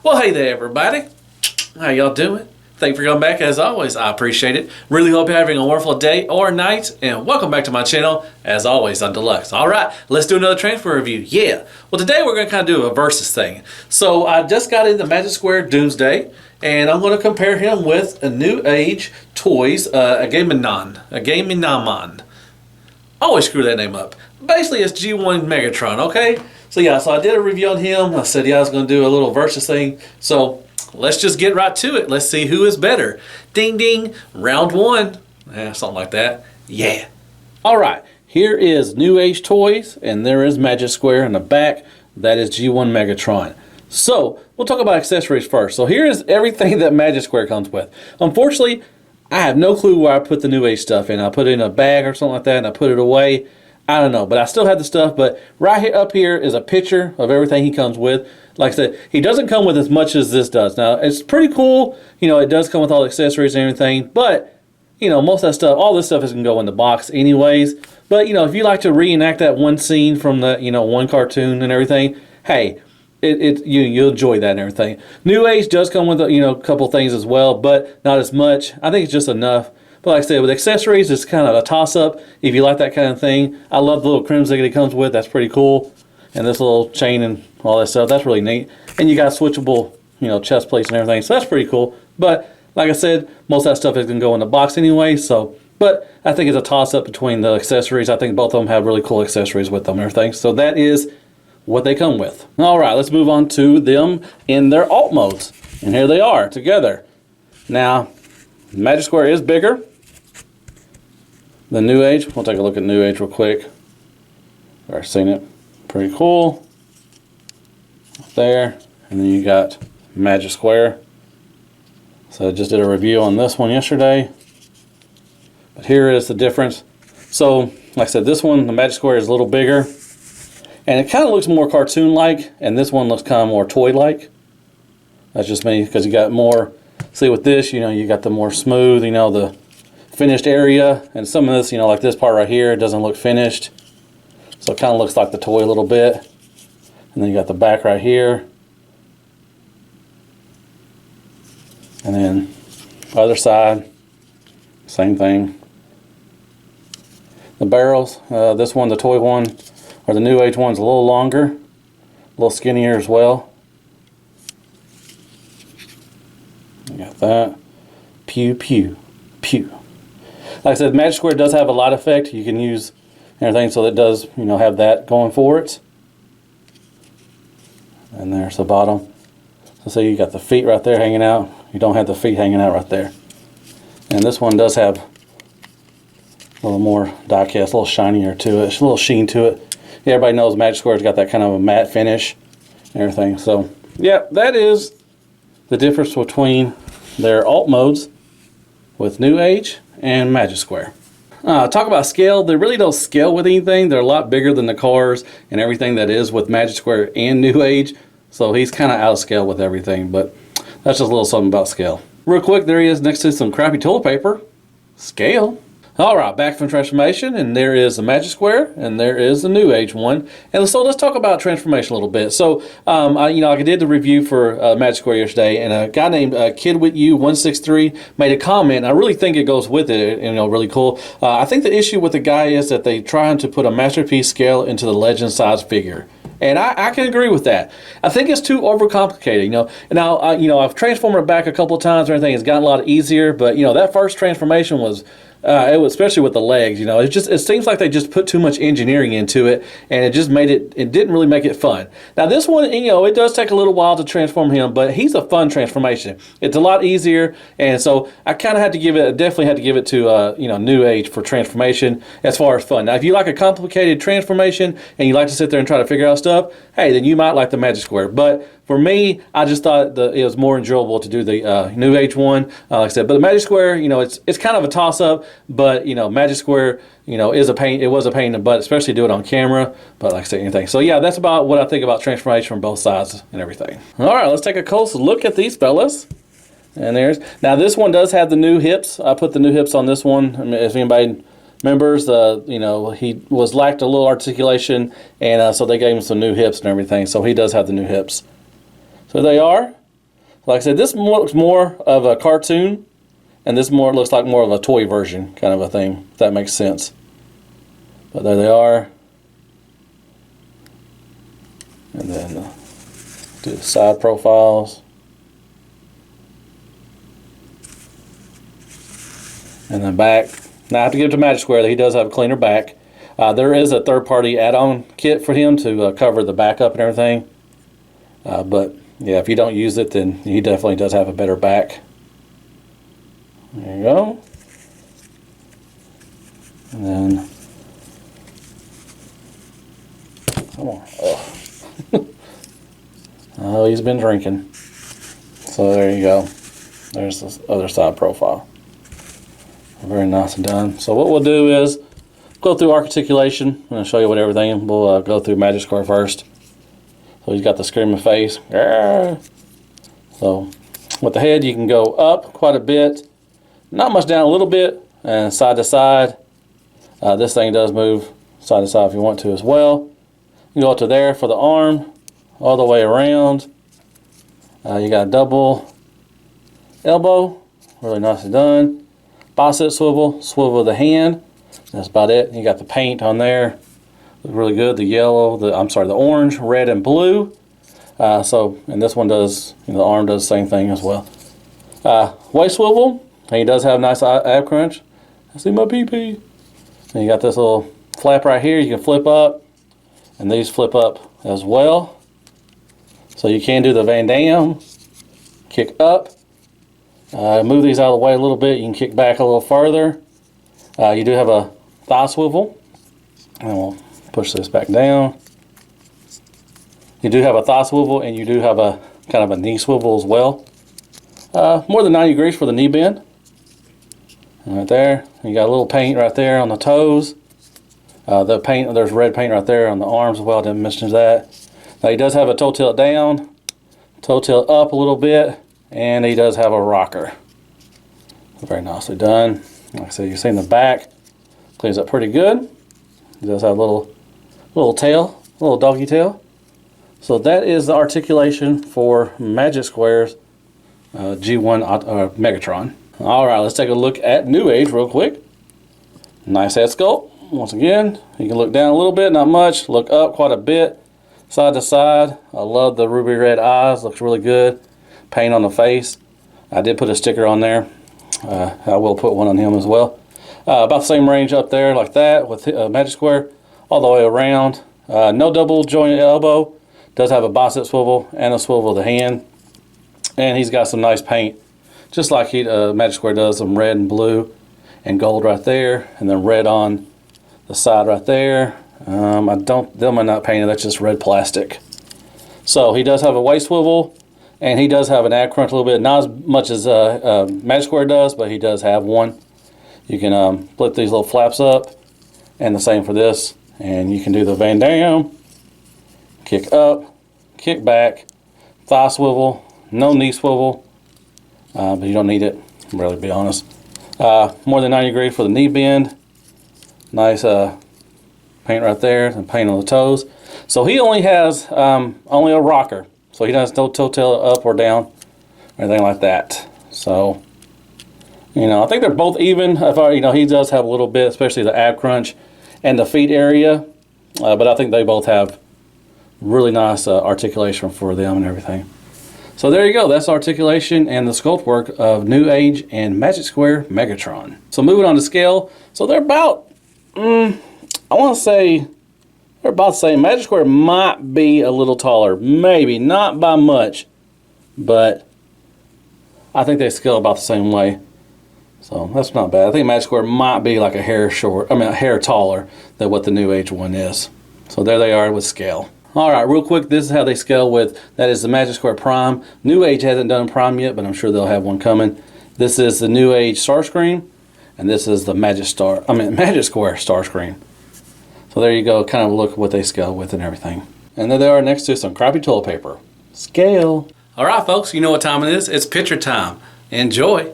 Well, hey there, everybody. How y'all doing? Thank you for coming back. As always, I appreciate it. Really hope you're having a wonderful day or night, and welcome back to my channel, as always, on Deluxe. All right, let's do another transfer review. Yeah. Well, today we're going to kind of do a versus thing. So I just got into Magic Square Doomsday, and I'm going to compare him with a Newage Toys, a Megatron. Always screw that name up. Basically, it's G1 Megatron, okay? So yeah, so I did a review on him. I said, yeah, I was going to do a little versus thing. So let's just get right to it. Let's see who is better. Ding, ding, round one. Yeah, something like that. Yeah. All right, here is Newage Toys, and there is Magic Square in the back. That is G1 Megatron. So we'll talk about accessories first. So here is everything that Magic Square comes with. Unfortunately, I have no clue where I put the Newage stuff in. I put it in a bag or something like that, and I put it away. I don't know, but I still have the stuff. But right here, up here is a picture of everything he comes with. Like I said, he doesn't come with as much as this does. Now, it's pretty cool. You know, it does come with all the accessories and everything. But, you know, most of that stuff, all this stuff is going to go in the box anyways. But, you know, if you like to reenact that one scene from the, you know, one cartoon and everything, hey, you'll enjoy that and everything. Newage does come with, you know, a couple things as well, but not as much. I think it's just enough. But like I said, with accessories, it's kind of a toss-up if you like that kind of thing. I love the little crimson that it comes with. That's pretty cool. And this little chain and all that stuff, that's really neat. And you got switchable, you know, chest plates and everything, so that's pretty cool. But like I said, most of that stuff is going to go in the box anyway, so. But I think it's a toss-up between the accessories. I think both of them have really cool accessories with them and everything. So that is what they come with. All right, let's move on to them in their alt modes. And here they are together. Now, Magic Square is bigger than Newage. We'll take a look at Newage real quick. I've seen it. Pretty cool. There. And then you got Magic Square. So I just did a review on this one yesterday. But here is the difference. So, like I said, this one, the Magic Square is a little bigger. And it kind of looks more cartoon-like, and this one looks kind of more toy-like. That's just me, because you got more, see with this, you know, you got the more smooth, you know, the finished area, and some of this, you know, like this part right here, it doesn't look finished. So it kind of looks like the toy a little bit. And then you got the back right here. And then other side, same thing. The barrels, this one, the toy one, or the Newage one's a little longer, a little skinnier as well. You got that. Pew, pew, pew. Like I said, Magic Square does have a light effect. You can use everything, so it does, you know, have that going for it. And there's the bottom. So you got the feet right there hanging out. You don't have the feet hanging out right there. And this one does have a little more die cast, a little shinier to it, a little sheen to it. Yeah, everybody knows Magic Square's got that kind of a matte finish and everything. So yeah, that is the difference between their alt modes with Newage and Magic Square. Talk about scale. They really don't scale with anything. They're a lot bigger than the cars and everything that is with Magic Square and Newage. So he's kind of out of scale with everything, but that's just a little something about scale. Real quick, there he is next to some crappy toilet paper. Scale. All right, back from transformation, and there is the Magic Square, and there is the Newage one. And so let's talk about transformation a little bit. So, you know, like I did the review for Magic Square yesterday, and a guy named KidWithYou163 made a comment. I really think it goes with it, you know, really cool. I think the issue with the guy is that they're trying to put a masterpiece scale into the legend size figure. And I can agree with that. I think it's too overcomplicated, you know. Now, you know, I've transformed it back a couple of times and everything. It's gotten a lot easier, but, you know, that first transformation was, it was, especially with the legs, you know, it seems like they just put too much engineering into it, and it just made it didn't really make it fun. Now this one, you know, it does take a little while to transform him, but he's a fun transformation. It's a lot easier, and so I kind of had to give it, definitely had to give it to, you know, Newage for transformation as far as fun. Now if you like a complicated transformation and you like to sit there and try to figure out stuff, hey, then you might like the Magic Square. But for me, I just thought it was more enjoyable to do the Newage one, like I said. But the Magic Square, you know, it's kind of a toss-up. But you know, Magic Square, you know, is a pain. It was a pain in the butt, especially do it on camera. But like I said, anything. So yeah, that's about what I think about transformation from both sides and everything. All right, let's take a closer look at these fellas. And there's now this one does have the new hips. I put the new hips on this one. I mean, if anybody members, you know, he lacked a little articulation, and so they gave him some new hips and everything. So he does have the new hips. So they are. Like I said, this looks more of a cartoon, and this looks like more of a toy version kind of a thing, if that makes sense. But there they are. And then do the side profiles. And then back. Now I have to give it to Magic Square. He does have a cleaner back. There is a third-party add-on kit for him to cover the back up and everything. But yeah, if you don't use it, then he definitely does have a better back. There you go. And then, come on. Oh, oh, he's been drinking. So there you go. There's this other side profile. Very nice and done. So what we'll do is go through articulation. I'm going to show you what everything. We'll go through Magic Square first. So he's got the screaming face. So with the head, you can go up quite a bit, not much down, a little bit, and side to side. This thing does move side to side if you want to as well. You can go up to there for the arm, all the way around. You got a double elbow, really nicely done. Bicep swivel, swivel of the hand. That's about it. You got the paint on there. Looks really good. The yellow, the orange, red, and blue. And this one does, the arm does the same thing as well. Waist swivel. And he does have a nice ab crunch. I see my pee-pee. And you got this little flap right here. You can flip up. And these flip up as well. So you can do the Van Damme. Kick up. Move these out of the way a little bit. You can kick back a little further. You do have a thigh swivel. And we'll push this back down. You do have a thigh swivel, and you do have a kind of a knee swivel as well. More than 90 degrees for the knee bend. Right there. You got a little paint right there on the toes. There's red paint right there on the arms as well. I didn't mention that. Now he does have a toe tilt down, toe tilt up a little bit. And he does have a rocker. Very nicely done. Like I said, you can see in the back, cleans up pretty good. He does have a little tail, a little doggy tail. So that is the articulation for Magic Square's G1 Megatron. All right, let's take a look at Newage real quick. Nice head sculpt. Once again, you can look down a little bit, not much. Look up quite a bit, side to side. I love the ruby red eyes. Looks really good. Paint on the face. I did put a sticker on there. I will put one on him as well. About the same range up there like that with Magic Square all the way around. No double jointed elbow. Does have a bicep swivel and a swivel of the hand. And he's got some nice paint, just like Magic Square does, some red and blue and gold right there, and then red on the side right there. Them are not painted, that's just red plastic. So he does have a waist swivel. And he does have an ab crunch a little bit, not as much as Magic Square does, but he does have one. You can flip these little flaps up, and the same for this. And you can do the Van Damme, kick up, kick back, thigh swivel, no knee swivel, but you don't need it, really, to be honest. More than 90 degrees for the knee bend. Nice paint right there, and paint on the toes. So he only has only a rocker. So he doesn't toe tail up or down or anything like that. So, I think they're both even. He does have a little bit, especially the ab crunch and the feet area. But I think they both have really nice articulation for them and everything. So there you go. That's articulation and the sculpt work of Newage and Magic Square Megatron. So moving on to scale. So they're about, I want to say, they're about the same. Magic Square might be a little taller. Maybe. Not by much. But I think they scale about the same way. So that's not bad. I think Magic Square might be like a hair taller than what the Newage one is. So there they are with scale. Alright, real quick, this is how they scale with, that is the Magic Square Prime. Newage hasn't done Prime yet, but I'm sure they'll have one coming. This is the Newage Starscream, and this is the Magic Square Starscream. So there you go, kind of look at what they scale with and everything. And there they are next to some crappy toilet paper. Scale. Alright folks, you know what time it is. It's picture time. Enjoy.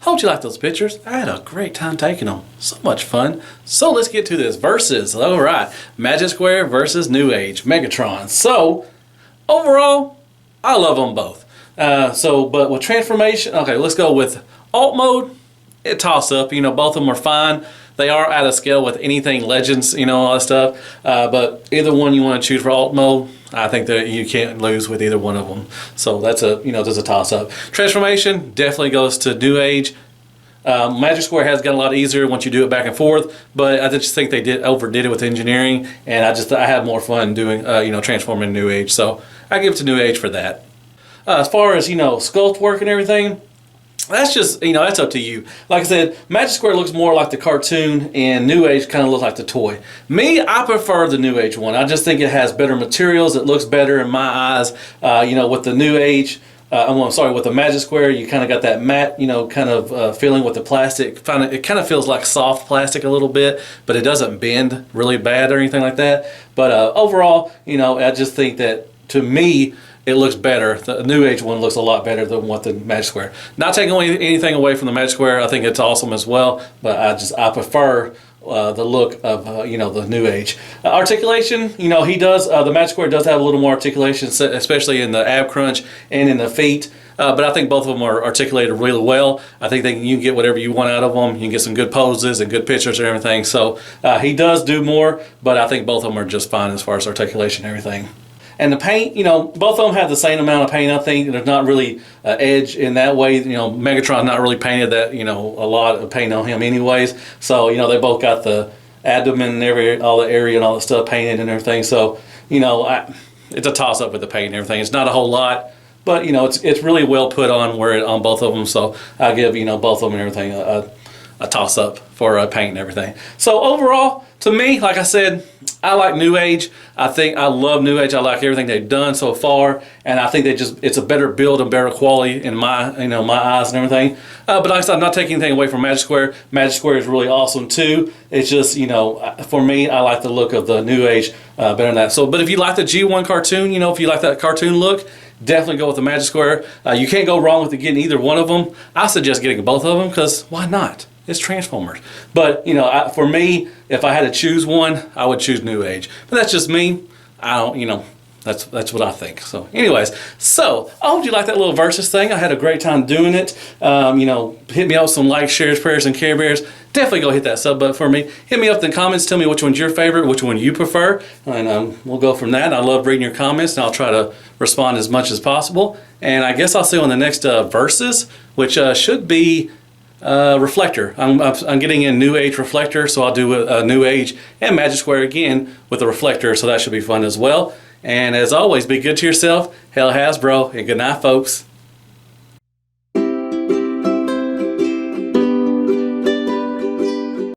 Hope you like those pictures. I had a great time taking them. So much fun. So let's get to this. Versus. All right. Magic Square versus Newage. Megatron. So, overall, I love them both. But with transformation, okay, let's go with alt mode. It toss up. You know, both of them are fine. They are out of scale with anything Legends, you know, all that stuff. But either one you want to choose for alt mode, I think that you can't lose with either one of them. So that's there's a toss up. Transformation definitely goes to Newage. Magic Square has gotten a lot easier once you do it back and forth, but I just think they overdid it with engineering, and I had more fun doing transforming Newage. So I give it to Newage for that. As far as sculpt work and everything, that's just, that's up to you. Like I said, Magic Square looks more like the cartoon and Newage kind of looks like the toy. Me, I prefer the Newage one. I just think it has better materials. It looks better in my eyes. With the Newage, with the Magic Square, you kind of got that matte, feeling with the plastic. It kind of feels like soft plastic a little bit, but it doesn't bend really bad or anything like that. But overall, I just think that, to me, it looks better. The Newage one looks a lot better than what the Magic Square. Not taking anything away from the Magic Square. I think it's awesome as well, but I prefer the look of the Newage. Articulation, he does. The Magic Square does have a little more articulation, especially in the ab crunch and in the feet. But I think both of them are articulated really well. I think you can get whatever you want out of them. You can get some good poses and good pictures and everything. So he does do more, but I think both of them are just fine as far as articulation and everything. And the paint, both of them have the same amount of paint. I think there's not really edge in that way. Megatron not really painted that, a lot of paint on him anyways. So, they both got the abdomen and all the area and all the stuff painted and everything. So, it's a toss up with the paint and everything. It's not a whole lot, but, it's really well put on on both of them. So I give, both of them and everything a toss up for paint and everything. So overall, to me, like I said, I like Newage. I love Newage. I like everything they've done so far, and I think it's a better build and better quality in my my eyes and everything. But like I said, I'm not taking anything away from Magic Square. Magic Square is really awesome too. It's just for me, I like the look of the Newage better than that. So, but if you like the G1 cartoon, if you like that cartoon look, definitely go with the Magic Square. You can't go wrong with getting either one of them. I suggest getting both of them because why not? It's Transformers. But, for me, if I had to choose one, I would choose Newage. But that's just me. I don't, that's what I think. So, anyways, I hope you like that little versus thing. I had a great time doing it. Hit me up with some likes, shares, prayers, and Care Bears. Definitely go hit that sub button for me. Hit me up in the comments. Tell me which one's your favorite, which one you prefer. And we'll go from that. I love reading your comments, and I'll try to respond as much as possible. And I guess I'll see you on the next versus, which should be Reflector. I'm getting in Newage Reflector, so I'll do a Newage and Magic Square again with the Reflector, so that should be fun as well. And as always, be good to yourself. Hell Hasbro, and good night, folks.